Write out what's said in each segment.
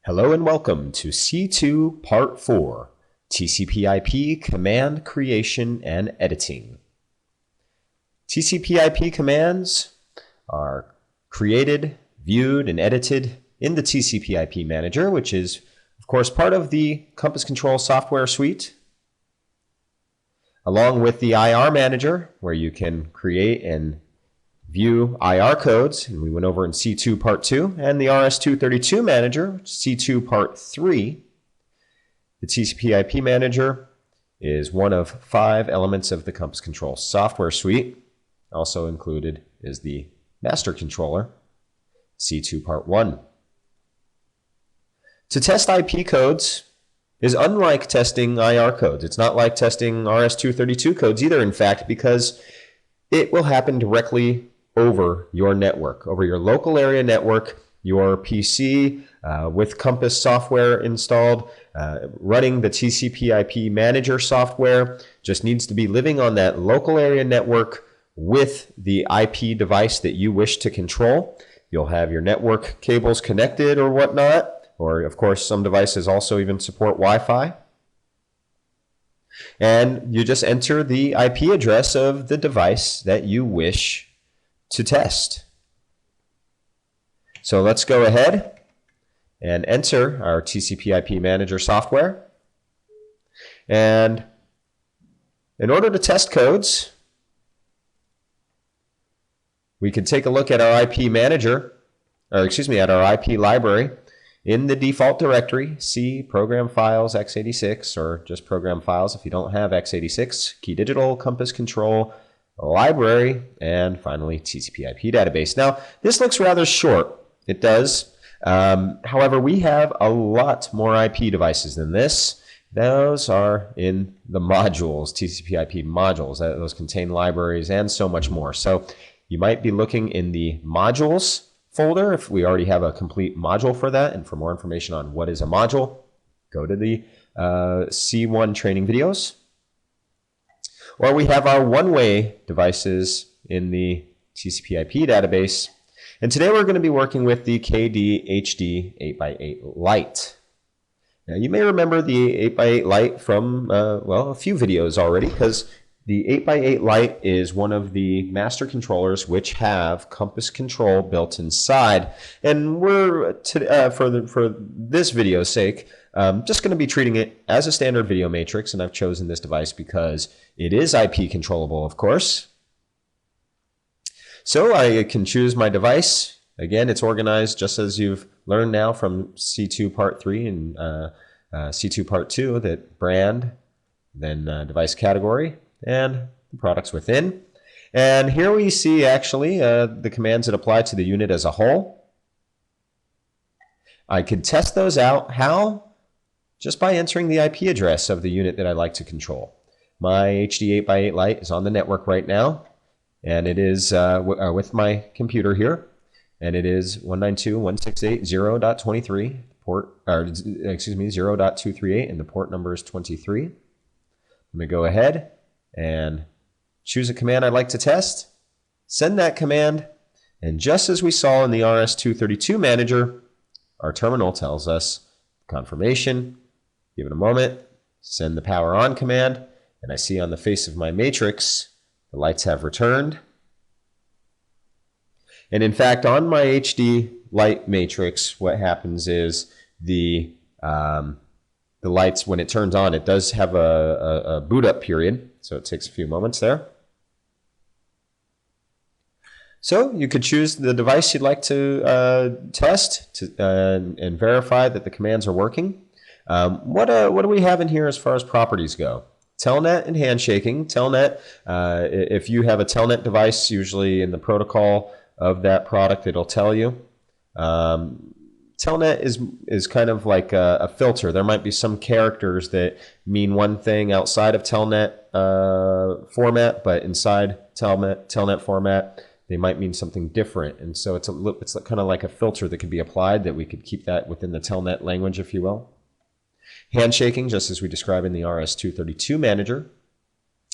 Hello and welcome to C2 Part 4, TCPIP Command Creation and Editing. TCPIP commands are created, viewed, and edited in the TCPIP Manager, which is, of course, part of the Compass Control software suite, along with the IR Manager, where you can create and view IR codes, and we went over in C2 Part 2, and the RS-232 Manager, C2 Part 3. The TCPIP Manager is one of 5 elements of the Compass Control software suite. Also included is the Master Controller, C2 Part 1. To test IP codes is unlike testing IR codes. It's not like testing RS-232 codes either, in fact, because it will happen directly over your network, over your local area network, your PC with Compass software installed, running the TCPIP Manager software, just needs to be living on that local area network with the IP device that you wish to control. You'll have your network cables connected or whatnot, or of course some devices also even support Wi-Fi. And you just enter the IP address of the device that you wish to test. So let's go ahead and enter our TCPIP Manager software. And in order to test codes, we can take a look at our IP manager, or excuse me, at our IP library. In the default directory, see Program Files x86, or just Program Files if you don't have x86, Key Digital, Compass Control, Library, and finally TCPIP Database. Now, this looks rather short. It does. However, we have a lot more IP devices than this. Those are in the modules, TCPIP modules. Those contain libraries and so much more. So you might be looking in the modules folder if we already have a complete module for that. And for more information on what is a module, go to the C1 training videos. Or we have our one-way devices in the TCPIP database. And today we're going to be working with the KD-HD 8x8 Lite. Now you may remember the 8x8 Lite from, well, a few videos already, because the 8x8 Lite is one of the master controllers which have Compass Control built inside. And we're, for this video's sake, just going to be treating it as a standard video matrix, and I've chosen this device because it is IP controllable, of course. So I can choose my device. Again, it's organized just as you've learned now from C2 Part 3 and C2 Part 2, that brand, then device category, and the products within. And here we see actually the commands that apply to the unit as a whole. I could test those out. How? Just by entering the IP address of the unit that I'd like to control. My HD 8x8 Lite is on the network right now, and it is with my computer here, and it is 192.168.0.23 port, or excuse me, 0.238, and the port number is 23. I'm going to go ahead and choose a command I'd like to test, send that command, and just as we saw in the RS-232 Manager, our terminal tells us confirmation. Give it a moment, send the power on command, and I see on the face of my matrix, the lights have returned. And in fact, on my HD light matrix, what happens is the lights, when it turns on, it does have a boot up period, so it takes a few moments there. So you could choose the device you'd like to test and verify that the commands are working. What do we have in here as far as properties go? Telnet and handshaking. Telnet, if you have a Telnet device, usually in the protocol of that product, it'll tell you. Telnet is kind of like a filter. There might be some characters that mean one thing outside of Telnet format, but inside Telnet format, they might mean something different. And so it's kind of like a filter that could be applied, that we could keep that within the Telnet language, if you will. Handshaking, just as we described in the RS-232 Manager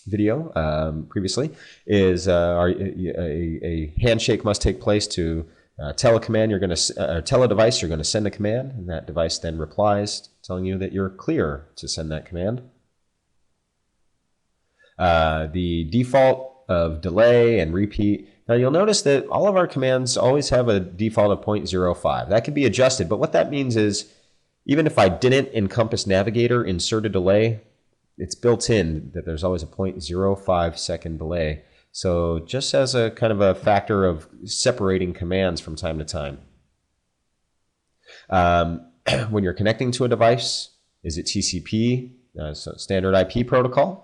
video previously, is a handshake must take place to tell a command you're going to tell a device you're going to send a command, and that device then replies telling you that you're clear to send that command. The default of delay and repeat. Now you'll notice that all of our commands always have a default of 0.05. That can be adjusted, but what that means is even if I didn't in Compass Navigator insert a delay, it's built in that there's always a 0.05 second delay. So just as a kind of a factor of separating commands from time to time. When you're connecting to a device, is it TCP, so standard IP protocol?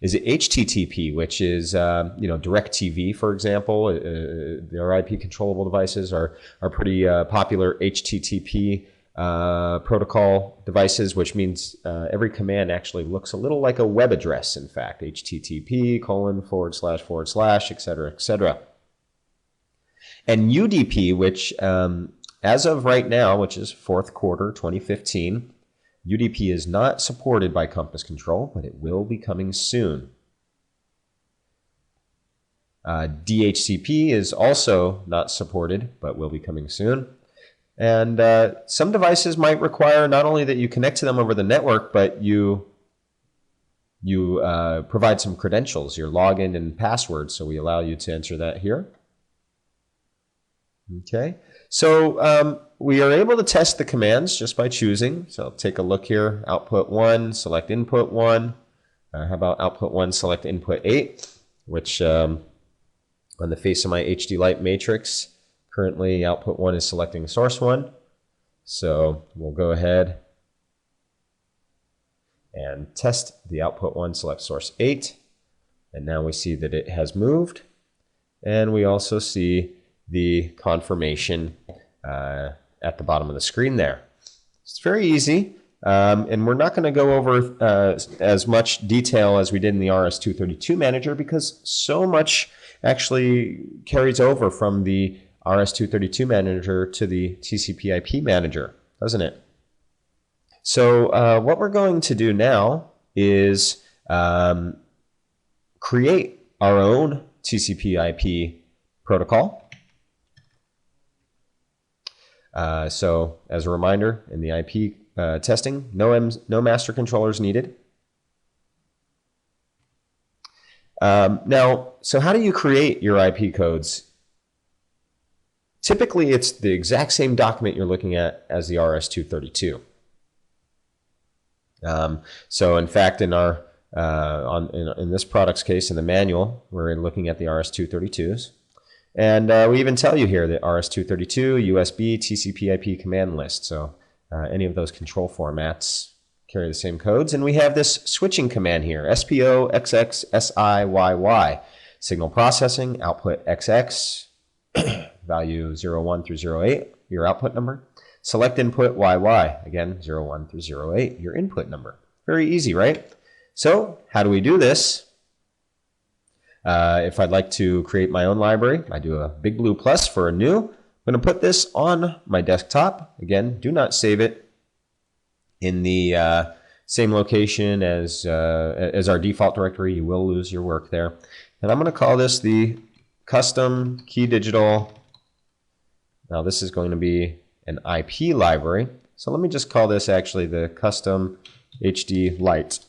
Is it HTTP, which is DirecTV, for example? Their IP controllable devices are pretty popular HTTP protocol devices, which means every command actually looks a little like a web address, in fact, http://, et cetera, et cetera. And UDP, which as of right now, which is fourth quarter 2015, UDP is not supported by Compass Control, but it will be coming soon. DHCP is also not supported, but will be coming soon. And some devices might require not only that you connect to them over the network, but you provide some credentials, your login and password. So we allow you to enter that here. Okay, so we are able to test the commands just by choosing. So take a look here, output 1, select input 1. How about output 1, select input 8, which on the face of my HD Light matrix, currently output 1 is selecting source 1. So we'll go ahead and test the output 1, select source 8. And now we see that it has moved. And we also see the confirmation at the bottom of the screen there. It's very easy, and we're not going to go over as much detail as we did in the RS-232 Manager because so much actually carries over from the RS-232 Manager to the TCPIP Manager, doesn't it? So what we're going to do now is create our own TCPIP protocol. So as a reminder, in the IP testing, no master controllers needed. Now, so how do you create your IP codes? Typically, it's the exact same document you're looking at as the RS-232. So in fact, in our in this product's case, in the manual, we're looking at the RS-232s. And we even tell you here that RS-232, USB, TCPIP command list. So any of those control formats carry the same codes. And we have this switching command here, SPO, XX, SI, YY. Signal processing, output XX, value 01 through 08, your output number. Select input YY, again, 01 through 08, your input number. Very easy, right? So how do we do this? If I'd like to create my own library, I do a big blue plus for a new. I'm going to put this on my desktop. Again, do not save it in the same location as our default directory. You will lose your work there. And I'm going to call this the custom key digital. Now this is going to be an IP library. So let me just call this actually the custom HD Light,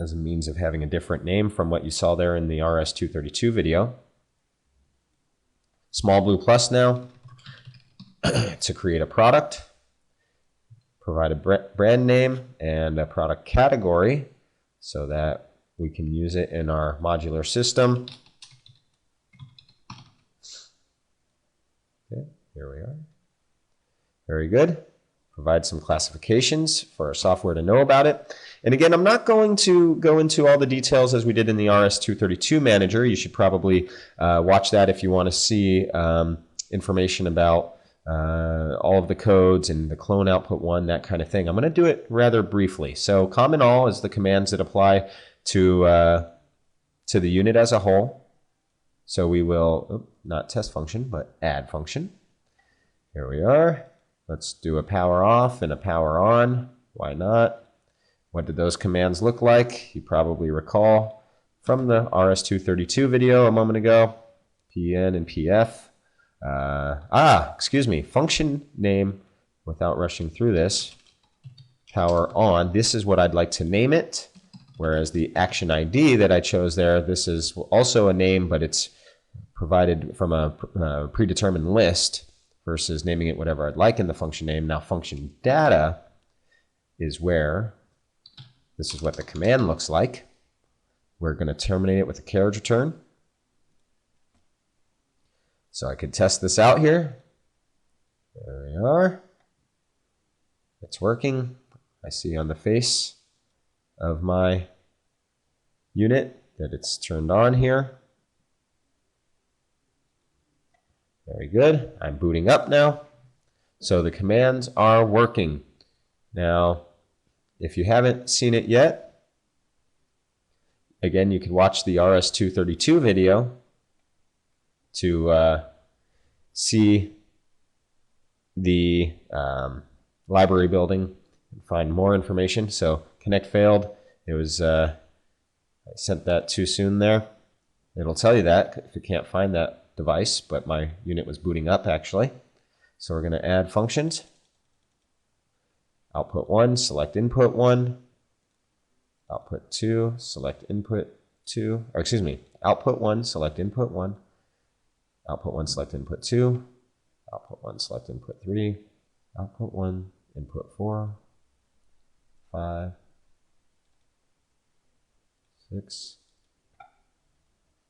as a means of having a different name from what you saw there in the RS-232 video. Small blue plus now to create a product. Provide a brand name and a product category so that we can use it in our modular system. Okay, here we are. Very good. Provide some classifications for our software to know about it. And again, I'm not going to go into all the details as we did in the RS-232 Manager. You should probably watch that if you want to see information about all of the codes and the clone output 1, that kind of thing. I'm going to do it rather briefly. So common all is the commands that apply to the unit as a whole. So we will, not test function, but add function. Here we are. Let's do a power off and a power on. Why not? What did those commands look like? You probably recall from the RS-232 video a moment ago, PN and PF. excuse me, function name, without rushing through this, power on. This is what I'd like to name it, whereas the action ID that I chose there, this is also a name, but it's provided from a predetermined list versus naming it whatever I'd like in the function name. Now function data is where, this is what the command looks like. We're going to terminate it with a carriage return. So I could test this out here. There we are. It's working. I see on the face of my unit that it's turned on here. Very good. I'm booting up now. So the commands are working. Now, if you haven't seen it yet, again, you can watch the RS-232 video to see the library building and find more information. So connect failed. It was I sent that too soon there. It'll tell you that if you can't find that device, but my unit was booting up actually. So we're going to add functions. Output 1, select input 1. Output 2, select input 2. Or excuse me, output 1, select input 1. Output 1, select input 2. Output 1, select input 3. Output 1, input 4, 5, 6,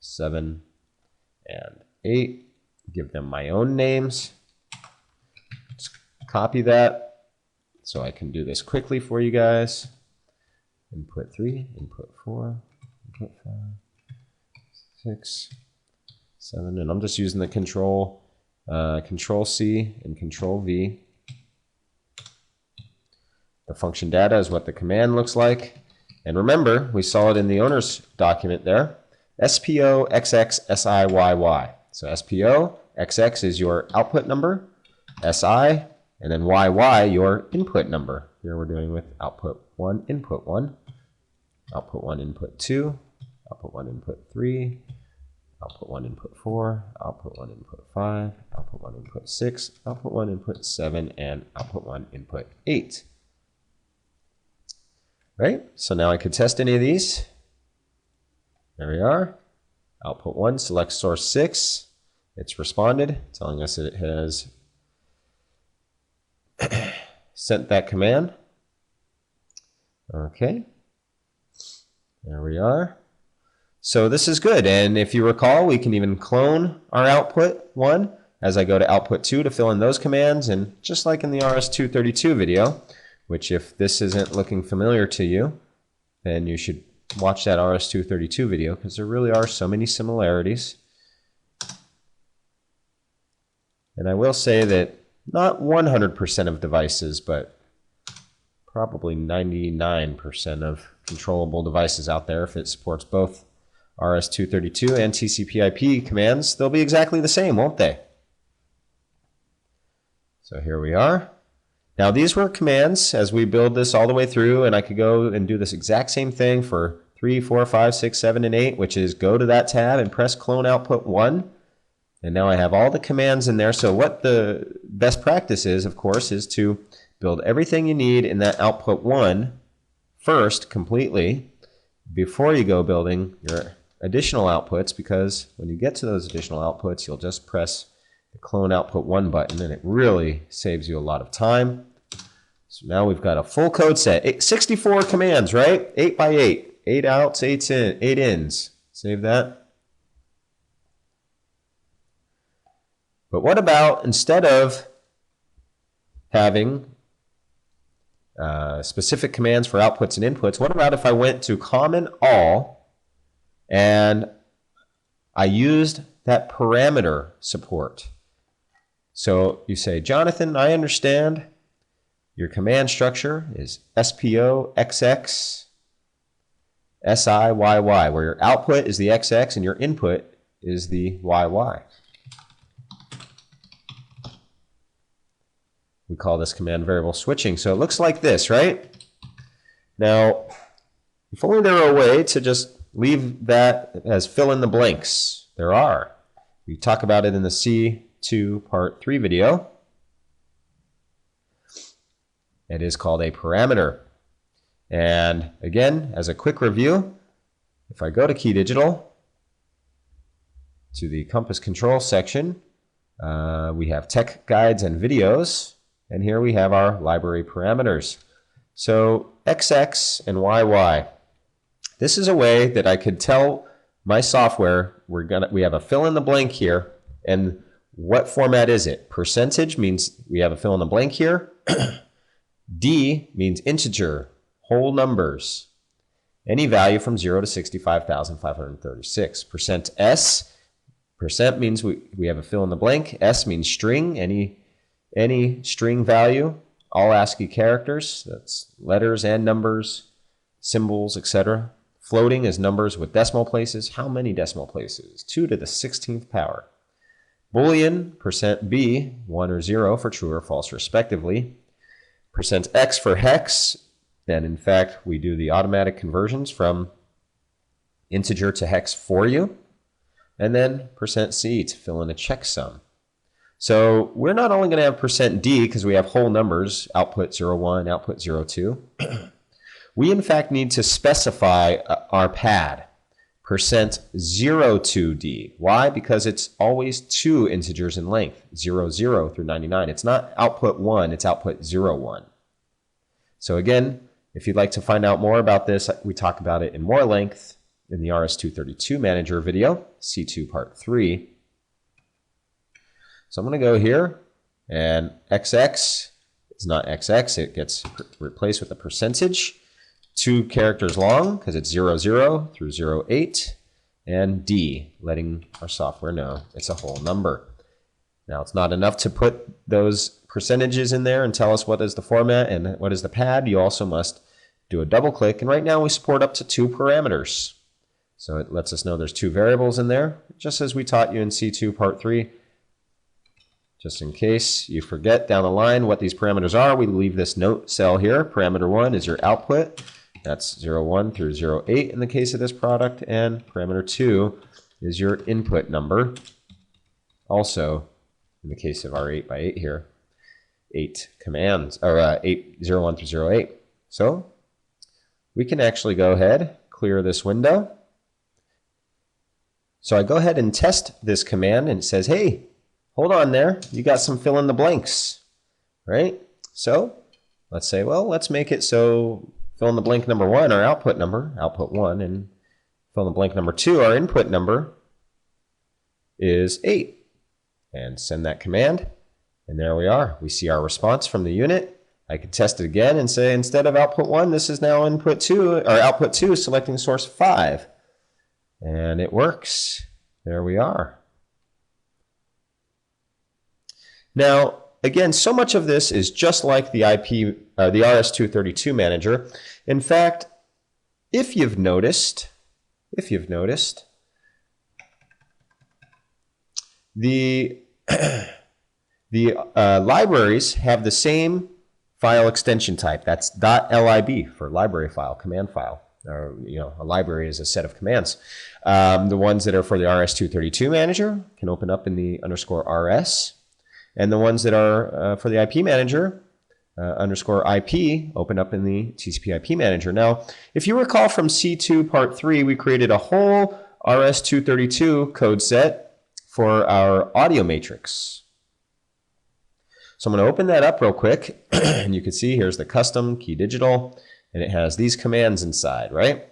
7, and 8. Give them my own names. Just copy that so I can do this quickly for you guys. Input 3, input 4, input 5, 6, 7, and I'm just using the control C and control V. The function data is what the command looks like. And remember, we saw it in the owner's document there. SPO XX SIYY. So SPO XX is your output number, SI, and then YY your input number. Here we're doing with output 1, input 1, output 1, input 2, output 1, input 3, output 1, input 4, output 1, input 5, output 1, input 6, output 1, input 7, and output 1, input 8. Right? So now I could test any of these. There we are. Output 1, select source 6. It's responded, telling us that it has sent that command. Okay. There we are. So this is good. And if you recall, we can even clone our output 1 as I go to output 2 to fill in those commands. And just like in the RS-232 video, which if this isn't looking familiar to you, then you should watch that RS-232 video because there really are so many similarities. And I will say that not 100% of devices, but probably 99% of controllable devices out there, if it supports both RS-232 and TCPIP commands, they'll be exactly the same, won't they? So here we are. Now these were commands as we build this all the way through, and I could go and do this exact same thing for 3, 4, 5, 6, 7, and 8, which is go to that tab and press clone output 1. And now I have all the commands in there. So what the best practice is, of course, is to build everything you need in that output 1 first completely before you go building your additional outputs, because when you get to those additional outputs, you'll just press the clone output 1 button and it really saves you a lot of time. So now we've got a full code set. 64 commands, right? 8 by 8. 8 outs, 8 ins. Save that. But what about, instead of having specific commands for outputs and inputs, what about if I went to common all and I used that parameter support? So you say, Jonathan, I understand your command structure is SPO XX SIYY, where your output is the XX and your input is the YY. We call this command variable switching. So it looks like this, right? Now, if only there were a way to just leave that as fill in the blanks. There are. We talk about it in the C C2 Part 3 video. It is called a parameter. And again, as a quick review, if I go to Key Digital, to the Compass Control section, we have tech guides and videos, and here we have our library parameters. So XX and YY. This is a way that I could tell my software we have a fill in the blank here, and what format is it? Percentage means we have a fill in the blank here. D means integer, whole numbers. Any value from 0 to 65,536. Percent S, percent means we have a fill in the blank. S means string, any string value, all ASCII characters, that's letters and numbers, symbols, etc. Floating is numbers with decimal places. How many decimal places? 2 to the 16th power. Boolean, percent B, 1 or 0 for true or false respectively. Percent X for hex, and in fact we do the automatic conversions from integer to hex for you. And then percent C to fill in a checksum. So we're not only going to have percent D because we have whole numbers, output 01, output 02. We in fact need to specify our pad, percent 02D. Why? Because it's always 2 integers in length, 00 through 99. It's not output 1, it's output 01. So again, if you'd like to find out more about this, we talk about it in more length in the RS-232 Manager video, C2 Part 3. So I'm going to go here, and XX is not XX, it gets replaced with a percentage. 2 characters long because it's 00 through 08, and D, letting our software know it's a whole number. Now it's not enough to put those percentages in there and tell us what is the format and what is the pad. You also must do a double click, and right now we support up to 2 parameters. So it lets us know there's 2 variables in there, just as we taught you in C2 Part 3. Just in case you forget down the line what these parameters are, we leave this note cell here. Parameter 1 is your output. That's 01 through 08 in the case of this product. And parameter 2 is your input number. Also, in the case of our 8x8 here, 8 commands, or 01 through 08. So we can actually go ahead, clear this window. So I go ahead and test this command, and it says, hey, hold on there, you got some fill in the blanks, right? So let's say, well, let's make it so fill in the blank number 1, our output number, output 1, and fill in the blank number 2, our input number is 8. And send that command, and there we are. We see our response from the unit. I could test it again and say, instead of output 1, this is now input 2, or output 2, selecting source 5. And it works. There we are. Now, again, so much of this is just like the the RS-232 Manager. In fact, if you've noticed, the libraries have the same file extension type. That's .lib for library file, command file. Or, a library is a set of commands. The ones that are for the RS-232 Manager can open up in the _RS. And the ones that are for the IP Manager, _IP, open up in the TCPIP Manager. Now, if you recall from C2 Part 3, we created a whole RS-232 code set for our audio matrix. So I'm going to open that up real quick, and you can see here's the custom Key Digital, and it has these commands inside, right?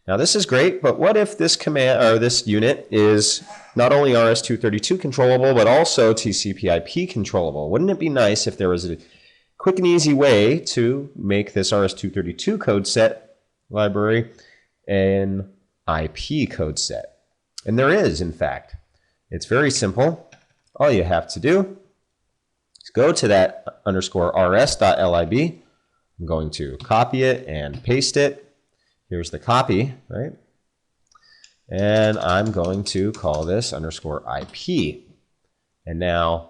Now this is great, but what if this command or this unit is not only RS-232 controllable, but also TCPIP controllable? Wouldn't it be nice if there was a quick and easy way to make this RS-232 code set library an IP code set? And there is, in fact. It's very simple. All you have to do is go to that _rs.lib. I'm going to copy it and paste it. Here's the copy, right? And I'm going to call this _IP. And now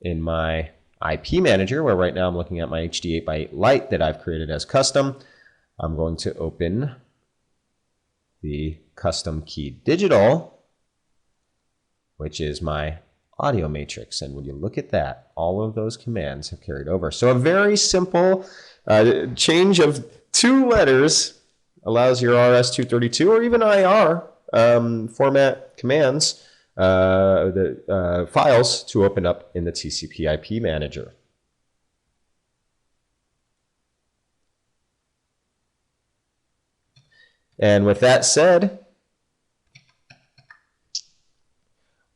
in my IP Manager, where right now I'm looking at my HD 8x8 Lite that I've created as custom, I'm going to open the custom Key Digital, which is my audio matrix. And when you look at that, all of those commands have carried over. So a very simple change of 2 letters allows your RS-232 or even IR format commands, the files to open up in the TCPIP Manager. And with that said,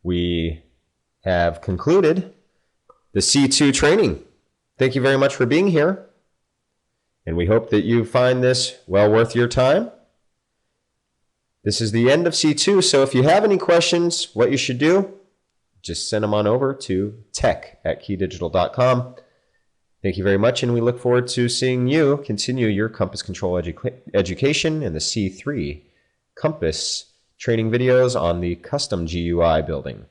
we have concluded the C2 training. Thank you very much for being here. And we hope that you find this well worth your time. This is the end of C2, so if you have any questions, what you should do, just send them on over to tech@keydigital.com. Thank you very much, and we look forward to seeing you continue your Compass Control education in the C3 Compass training videos on the custom GUI building.